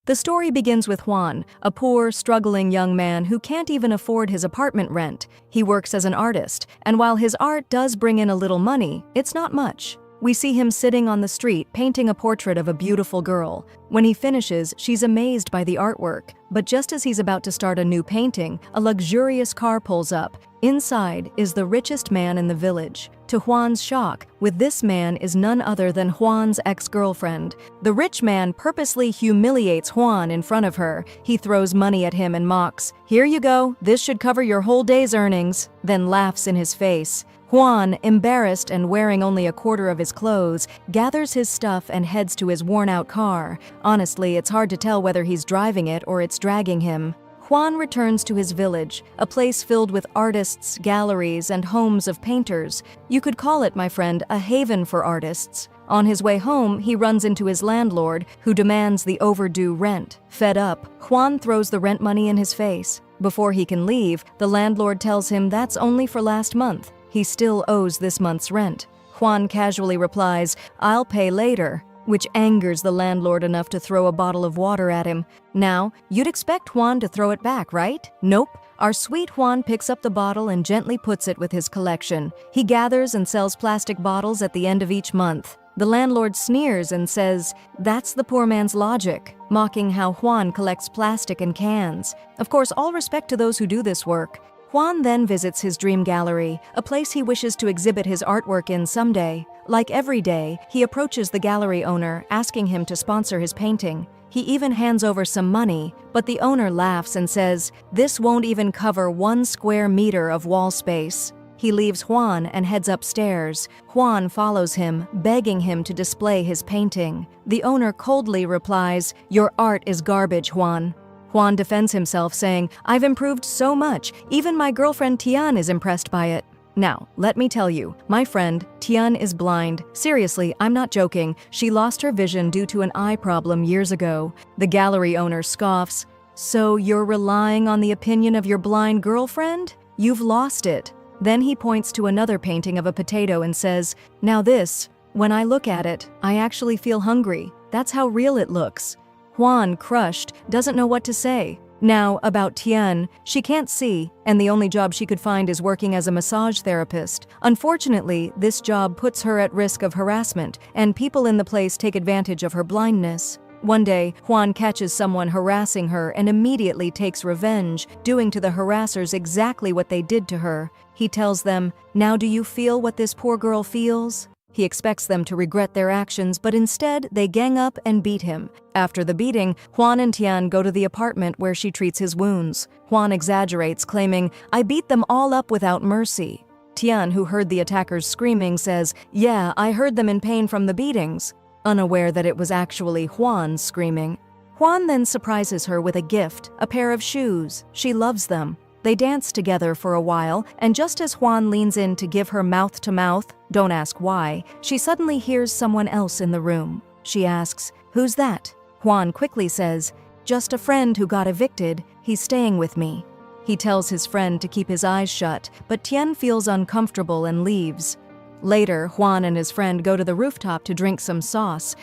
The story begins with Juan, a poor, struggling young man who can't even afford his apartment rent. He works as an artist, and while his art does bring in a little money, it's not much. We see him sitting on the street painting a portrait of a beautiful girl. When he finishes, she's amazed by the artwork. But just as he's about to start a new painting, a luxurious car pulls up. Inside is the richest man in the village. To Juan's shock, with this man is none other than Juan's ex-girlfriend. The rich man purposely humiliates Juan in front of her. He throws money at him and mocks, "Here you go, this should cover your whole day's earnings," then laughs in his face. Juan, embarrassed and wearing only a quarter of his clothes, gathers his stuff and heads to his worn-out car. Honestly, it's hard to tell whether he's driving it or it's dragging him. Juan returns to his village, a place filled with artists, galleries, and homes of painters. You could call it, my friend, a haven for artists. On his way home, he runs into his landlord, who demands the overdue rent. Fed up, Juan throws the rent money in his face. Before he can leave, the landlord tells him that's only for last month. He still owes this month's rent. Juan casually replies, "I'll pay later," which angers the landlord enough to throw a bottle of water at him. Now, you'd expect Juan to throw it back, right? Nope. Our sweet Juan picks up the bottle and gently puts it with his collection. He gathers and sells plastic bottles at the end of each month. The landlord sneers and says, "That's the poor man's logic," mocking how Juan collects plastic and cans. Of course, all respect to those who do this work. Juan then visits his dream gallery, a place he wishes to exhibit his artwork in someday. Like every day, he approaches the gallery owner, asking him to sponsor his painting. He even hands over some money, but the owner laughs and says, "This won't even cover 1 square meter of wall space." He leaves Juan and heads upstairs. Juan follows him, begging him to display his painting. The owner coldly replies, "Your art is garbage, Juan." Juan defends himself, saying, "I've improved so much, even my girlfriend Tian is impressed by it." Now, let me tell you, my friend, Tian is blind. Seriously, I'm not joking. She lost her vision due to an eye problem years ago. The gallery owner scoffs, "So you're relying on the opinion of your blind girlfriend? You've lost it." Then he points to another painting of a potato and says, "Now this, when I look at it, I actually feel hungry. That's how real it looks." Juan, crushed, doesn't know what to say. Now, about Tian, she can't see, and the only job she could find is working as a massage therapist. Unfortunately, this job puts her at risk of harassment, and people in the place take advantage of her blindness. One day, Juan catches someone harassing her and immediately takes revenge, doing to the harassers exactly what they did to her. He tells them, "Now do you feel what this poor girl feels?" He expects them to regret their actions, but instead, they gang up and beat him. After the beating, Juan and Tian go to the apartment where she treats his wounds. Juan exaggerates, claiming, "I beat them all up without mercy." Tian, who heard the attackers screaming, says, "Yeah, I heard them in pain from the beatings," unaware that it was actually Juan screaming. Juan then surprises her with a gift, a pair of shoes. She loves them. They dance together for a while, and just as Juan leans in to give her mouth-to-mouth, don't ask why, she suddenly hears someone else in the room. She asks, "Who's that?" Juan quickly says, "Just a friend who got evicted. He's staying with me." He tells his friend to keep his eyes shut, but Tian feels uncomfortable and leaves. Later, Juan and his friend go to the rooftop to drink some sauce.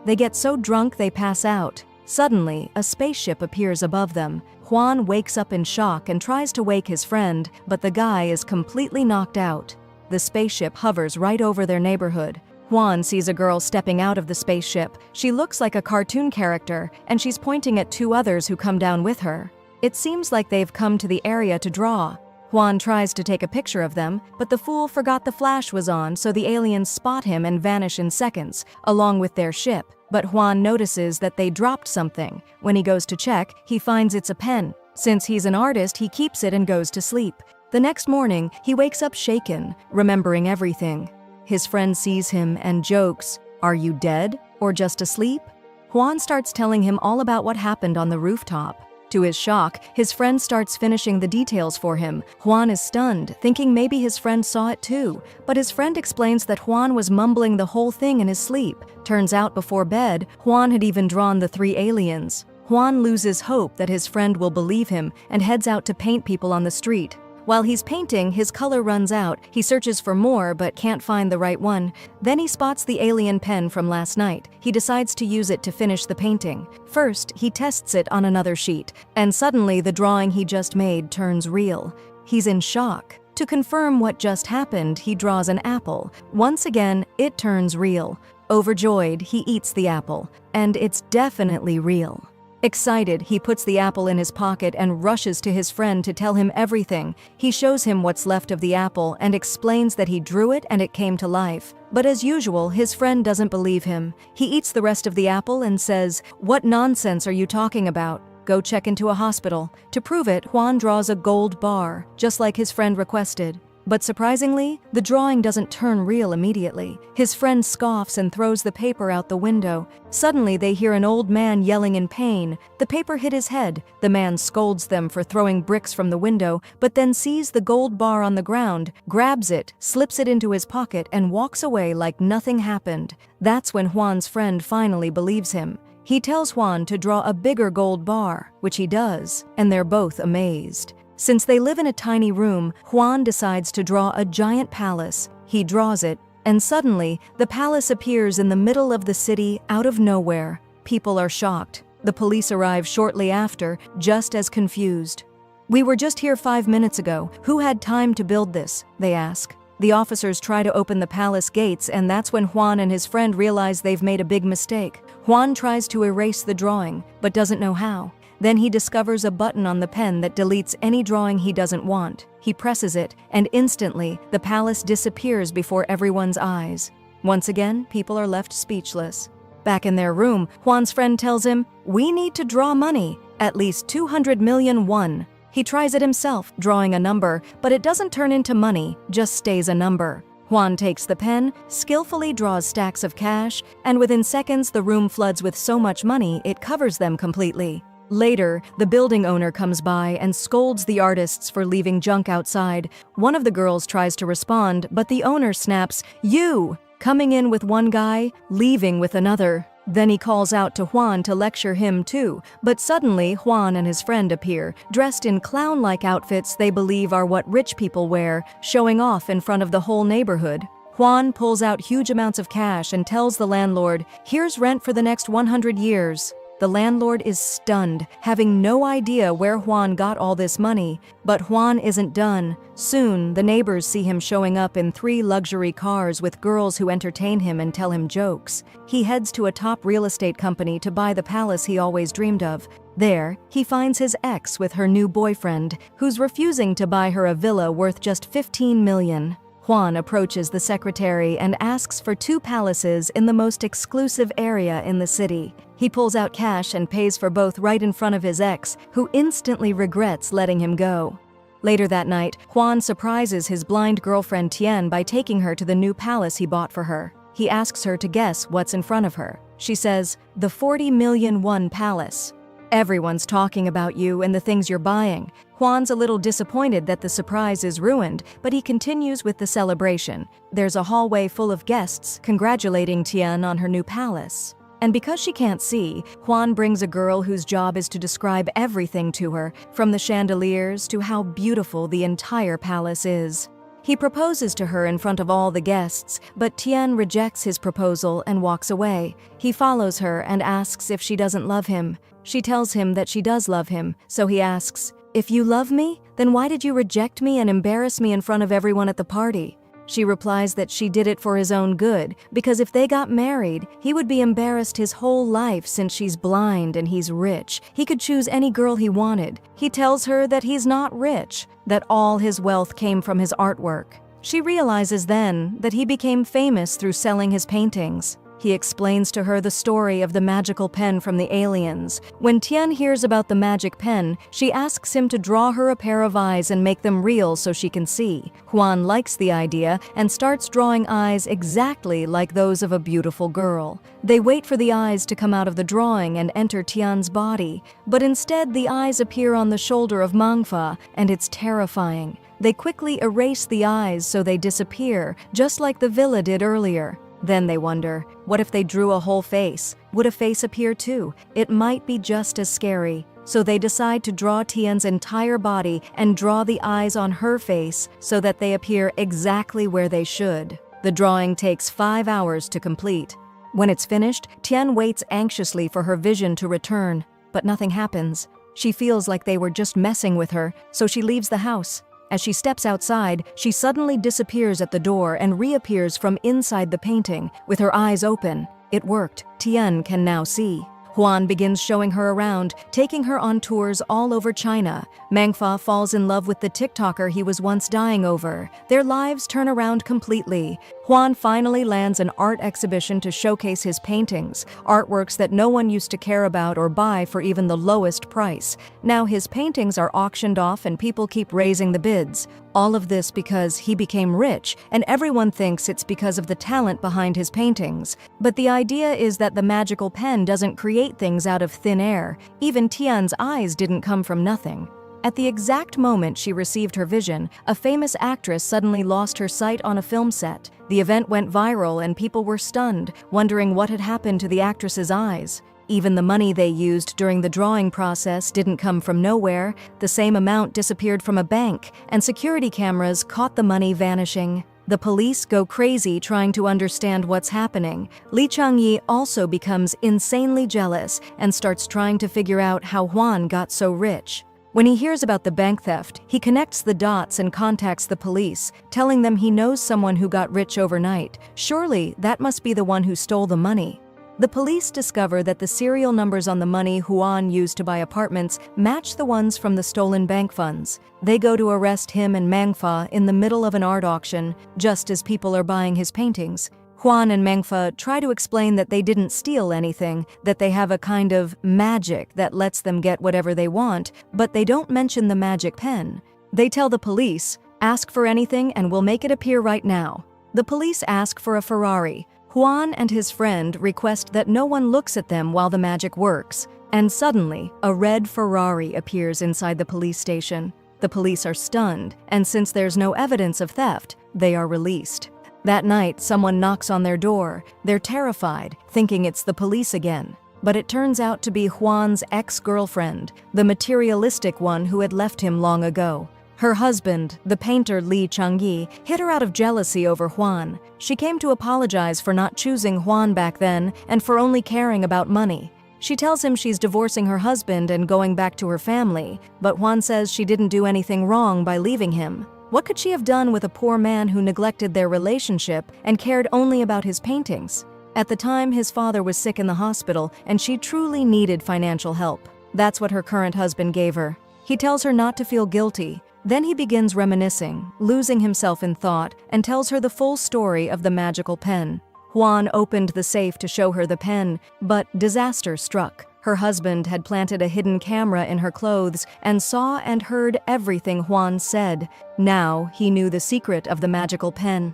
They get so drunk they pass out. Suddenly, a spaceship appears above them. Juan wakes up in shock and tries to wake his friend, but the guy is completely knocked out. The spaceship hovers right over their neighborhood. Juan sees a girl stepping out of the spaceship. She looks like a cartoon character, and she's pointing at 2 others who come down with her. It seems like they've come to the area to draw. Juan tries to take a picture of them, but the fool forgot the flash was on, so the aliens spot him and vanish in seconds, along with their ship. But Juan notices that they dropped something. When he goes to check, he finds it's a pen. Since he's an artist, he keeps it and goes to sleep. The next morning, he wakes up shaken, remembering everything. His friend sees him and jokes, "Are you dead or just asleep?" Juan starts telling him all about what happened on the rooftop. To his shock, his friend starts finishing the details for him. Juan is stunned, thinking maybe his friend saw it too, but his friend explains that Juan was mumbling the whole thing in his sleep. Turns out before bed, Juan had even drawn the 3 aliens. Juan loses hope that his friend will believe him and heads out to paint people on the street. While he's painting, his color runs out. He searches for more but can't find the right one. Then he spots the alien pen from last night. He decides to use it to finish the painting. First, he tests it on another sheet, and suddenly the drawing he just made turns real. He's in shock. To confirm what just happened, he draws an apple. Once again, it turns real. Overjoyed, he eats the apple, and it's definitely real. Excited, he puts the apple in his pocket and rushes to his friend to tell him everything. He shows him what's left of the apple and explains that he drew it and it came to life. But as usual, his friend doesn't believe him. He eats the rest of the apple and says, "What nonsense are you talking about? Go check into a hospital." To prove it, Juan draws a gold bar, just like his friend requested. But surprisingly, the drawing doesn't turn real immediately. His friend scoffs and throws the paper out the window. Suddenly, they hear an old man yelling in pain. The paper hit his head. The man scolds them for throwing bricks from the window, but then sees the gold bar on the ground, grabs it, slips it into his pocket, and walks away like nothing happened. That's when Juan's friend finally believes him. He tells Juan to draw a bigger gold bar, which he does, and they're both amazed. Since they live in a tiny room, Juan decides to draw a giant palace. He draws it, and suddenly, the palace appears in the middle of the city out of nowhere. People are shocked. The police arrive shortly after, just as confused. "We were just here 5 minutes ago. Who had time to build this?" they ask. The officers try to open the palace gates, and that's when Juan and his friend realize they've made a big mistake. Juan tries to erase the drawing, but doesn't know how. Then he discovers a button on the pen that deletes any drawing he doesn't want. He presses it, and instantly, the palace disappears before everyone's eyes. Once again, people are left speechless. Back in their room, Juan's friend tells him, "We need to draw money, at least 200 million won." He tries it himself, drawing a number, but it doesn't turn into money, just stays a number. Juan takes the pen, skillfully draws stacks of cash, and within seconds the room floods with so much money it covers them completely. Later, the building owner comes by and scolds the artists for leaving junk outside. One of the girls tries to respond, but the owner snaps, "You!" coming in with one guy, leaving with another. Then he calls out to Juan to lecture him too, but suddenly Juan and his friend appear, dressed in clown-like outfits they believe are what rich people wear, showing off in front of the whole neighborhood. Juan pulls out huge amounts of cash and tells the landlord, "Here's rent for the next 100 years. The landlord is stunned, having no idea where Juan got all this money. But Juan isn't done. Soon, the neighbors see him showing up in 3 luxury cars with girls who entertain him and tell him jokes. He heads to a top real estate company to buy the palace he always dreamed of. There, he finds his ex with her new boyfriend, who's refusing to buy her a villa worth just 15 million. Juan approaches the secretary and asks for 2 palaces in the most exclusive area in the city. He pulls out cash and pays for both right in front of his ex, who instantly regrets letting him go. Later that night, Juan surprises his blind girlfriend Tian by taking her to the new palace he bought for her. He asks her to guess what's in front of her. She says, "The 40 million won palace." "Everyone's talking about you and the things you're buying." Juan's a little disappointed that the surprise is ruined, but he continues with the celebration. There's a hallway full of guests congratulating Tian on her new palace. And because she can't see, Juan brings a girl whose job is to describe everything to her, from the chandeliers to how beautiful the entire palace is. He proposes to her in front of all the guests, but Tian rejects his proposal and walks away. He follows her and asks if she doesn't love him. She tells him that she does love him, so he asks, "If you love me, then why did you reject me and embarrass me in front of everyone at the party?" She replies that she did it for his own good, because if they got married, he would be embarrassed his whole life since she's blind and he's rich. He could choose any girl he wanted. He tells her that he's not rich, that all his wealth came from his artwork. She realizes then that he became famous through selling his paintings. He explains to her the story of the magical pen from the aliens. When Tian hears about the magic pen, she asks him to draw her a pair of eyes and make them real so she can see. Juan likes the idea and starts drawing eyes exactly like those of a beautiful girl. They wait for the eyes to come out of the drawing and enter Tian's body, but instead the eyes appear on the shoulder of Mangfa, and it's terrifying. They quickly erase the eyes so they disappear, just like the villa did earlier. Then they wonder, what if they drew a whole face? Would a face appear too? It might be just as scary. So they decide to draw Tian's entire body and draw the eyes on her face so that they appear exactly where they should. The drawing takes 5 hours to complete. When it's finished, Tian waits anxiously for her vision to return, but nothing happens. She feels like they were just messing with her, so she leaves the house. As she steps outside, she suddenly disappears at the door and reappears from inside the painting, with her eyes open. It worked. Tian can now see. Huan begins showing her around, taking her on tours all over China. Mangfa falls in love with the TikToker he was once dying over. Their lives turn around completely. Huan finally lands an art exhibition to showcase his paintings, artworks that no one used to care about or buy for even the lowest price. Now his paintings are auctioned off and people keep raising the bids. All of this because he became rich, and everyone thinks it's because of the talent behind his paintings. But the idea is that the magical pen doesn't create things out of thin air. Even Tian's eyes didn't come from nothing. At the exact moment she received her vision, a famous actress suddenly lost her sight on a film set. The event went viral and people were stunned, wondering what had happened to the actress's eyes. Even the money they used during the drawing process didn't come from nowhere. The same amount disappeared from a bank, and security cameras caught the money vanishing. The police go crazy trying to understand what's happening. Li Changyi also becomes insanely jealous and starts trying to figure out how Huan got so rich. When he hears about the bank theft, he connects the dots and contacts the police, telling them he knows someone who got rich overnight. Surely that must be the one who stole the money. The police discover that the serial numbers on the money Huan used to buy apartments match the ones from the stolen bank funds. They go to arrest him and Mangfa in the middle of an art auction, just as people are buying his paintings. Huan and Mangfa try to explain that they didn't steal anything, that they have a kind of magic that lets them get whatever they want, but they don't mention the magic pen. They tell the police, "Ask for anything and we'll make it appear right now." The police ask for a Ferrari. Huan and his friend request that no one looks at them while the magic works, and suddenly, a red Ferrari appears inside the police station. The police are stunned, and since there's no evidence of theft, they are released. That night, someone knocks on their door. They're terrified, thinking it's the police again. But it turns out to be Huan's ex-girlfriend, the materialistic one who had left him long ago. Her husband, the painter Li Changyi, hit her out of jealousy over Huan. She came to apologize for not choosing Huan back then and for only caring about money. She tells him she's divorcing her husband and going back to her family, but Huan says she didn't do anything wrong by leaving him. What could she have done with a poor man who neglected their relationship and cared only about his paintings? At the time, his father was sick in the hospital and she truly needed financial help. That's what her current husband gave her. He tells her not to feel guilty. Then he begins reminiscing, losing himself in thought, and tells her the full story of the magical pen. Huan opened the safe to show her the pen, but disaster struck. Her husband had planted a hidden camera in her clothes and saw and heard everything Huan said. Now he knew the secret of the magical pen.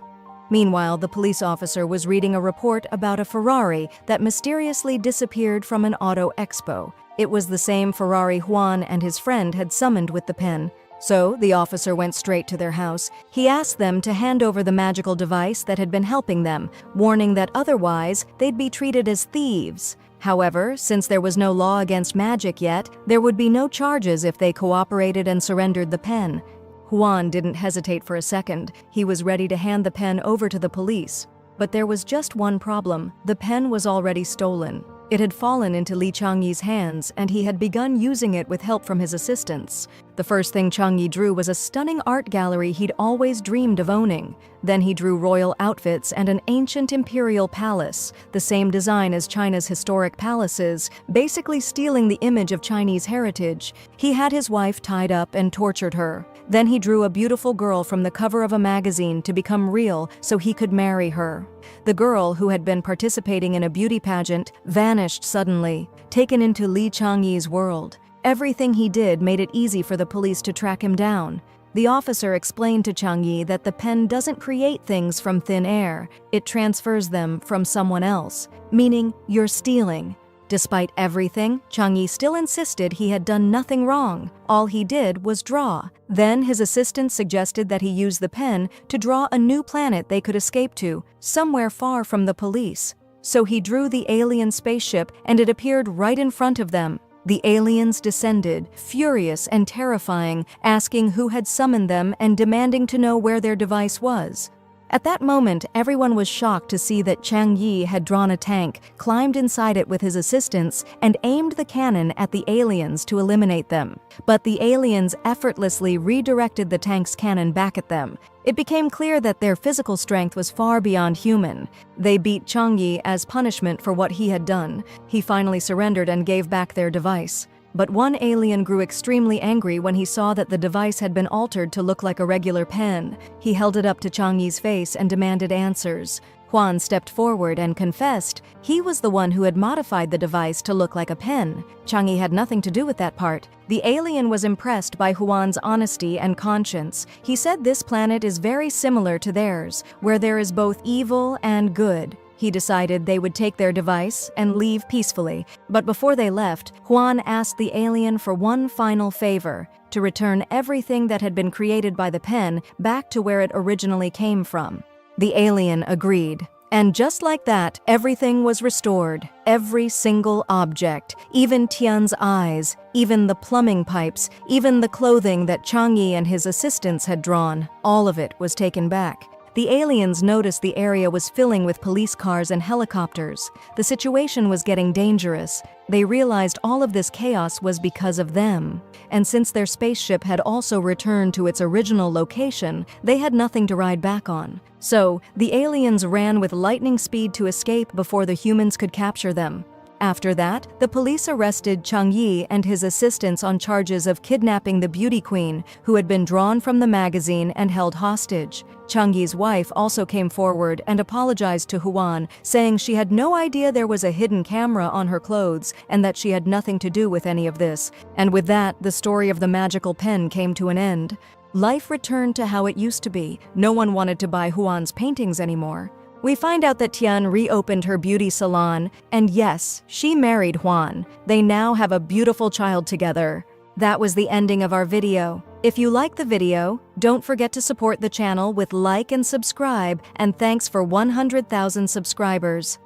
Meanwhile, the police officer was reading a report about a Ferrari that mysteriously disappeared from an auto expo. It was the same Ferrari Huan and his friend had summoned with the pen. So the officer went straight to their house. He asked them to hand over the magical device that had been helping them, warning that otherwise they'd be treated as thieves. However, since there was no law against magic yet, there would be no charges if they cooperated and surrendered the pen. Huan didn't hesitate for a second. He was ready to hand the pen over to the police. But there was just one problem. The pen was already stolen. It had fallen into Li Changyi's hands, and he had begun using it with help from his assistants. The first thing Changyi drew was a stunning art gallery he'd always dreamed of owning. Then he drew royal outfits and an ancient imperial palace, the same design as China's historic palaces, basically stealing the image of Chinese heritage. He had his wife tied up and tortured her. Then he drew a beautiful girl from the cover of a magazine to become real so he could marry her. The girl, who had been participating in a beauty pageant, vanished suddenly, taken into Li Changyi's world. Everything he did made it easy for the police to track him down. The officer explained to Changyi that the pen doesn't create things from thin air, it transfers them from someone else, meaning you're stealing. Despite everything, Changyi still insisted he had done nothing wrong. All he did was draw. Then his assistant suggested that he use the pen to draw a new planet they could escape to, somewhere far from the police. So he drew the alien spaceship and it appeared right in front of them. The aliens descended, furious and terrifying, asking who had summoned them and demanding to know where their device was. At that moment, everyone was shocked to see that Chang Yi had drawn a tank, climbed inside it with his assistants, and aimed the cannon at the aliens to eliminate them. But the aliens effortlessly redirected the tank's cannon back at them. It became clear that their physical strength was far beyond human. They beat Chang Yi as punishment for what he had done. He finally surrendered and gave back their device. But one alien grew extremely angry when he saw that the device had been altered to look like a regular pen. He held it up to Chang Yi's face and demanded answers. Huan stepped forward and confessed he was the one who had modified the device to look like a pen. Chang Yi had nothing to do with that part. The alien was impressed by Huan's honesty and conscience. He said this planet is very similar to theirs, where there is both evil and good. He decided they would take their device and leave peacefully, but before they left, Huan asked the alien for one final favor: to return everything that had been created by the pen back to where it originally came from. The alien agreed, and just like that, everything was restored. Every single object, even Tian's eyes, even the plumbing pipes, even the clothing that Chang Yi and his assistants had drawn, all of it was taken back. The aliens noticed the area was filling with police cars and helicopters. The situation was getting dangerous. They realized all of this chaos was because of them. And since their spaceship had also returned to its original location, they had nothing to ride back on. So, the aliens ran with lightning speed to escape before the humans could capture them. After that, the police arrested Chang Yi and his assistants on charges of kidnapping the beauty queen, who had been drawn from the magazine and held hostage. Chang Yi's wife also came forward and apologized to Huan, saying she had no idea there was a hidden camera on her clothes and that she had nothing to do with any of this. And with that, the story of the magical pen came to an end. Life returned to how it used to be. No one wanted to buy Huan's paintings anymore. We find out that Tian reopened her beauty salon, and yes, she married Huan. They now have a beautiful child together. That was the ending of our video. If you like the video, don't forget to support the channel with like and subscribe, and thanks for 100,000 subscribers.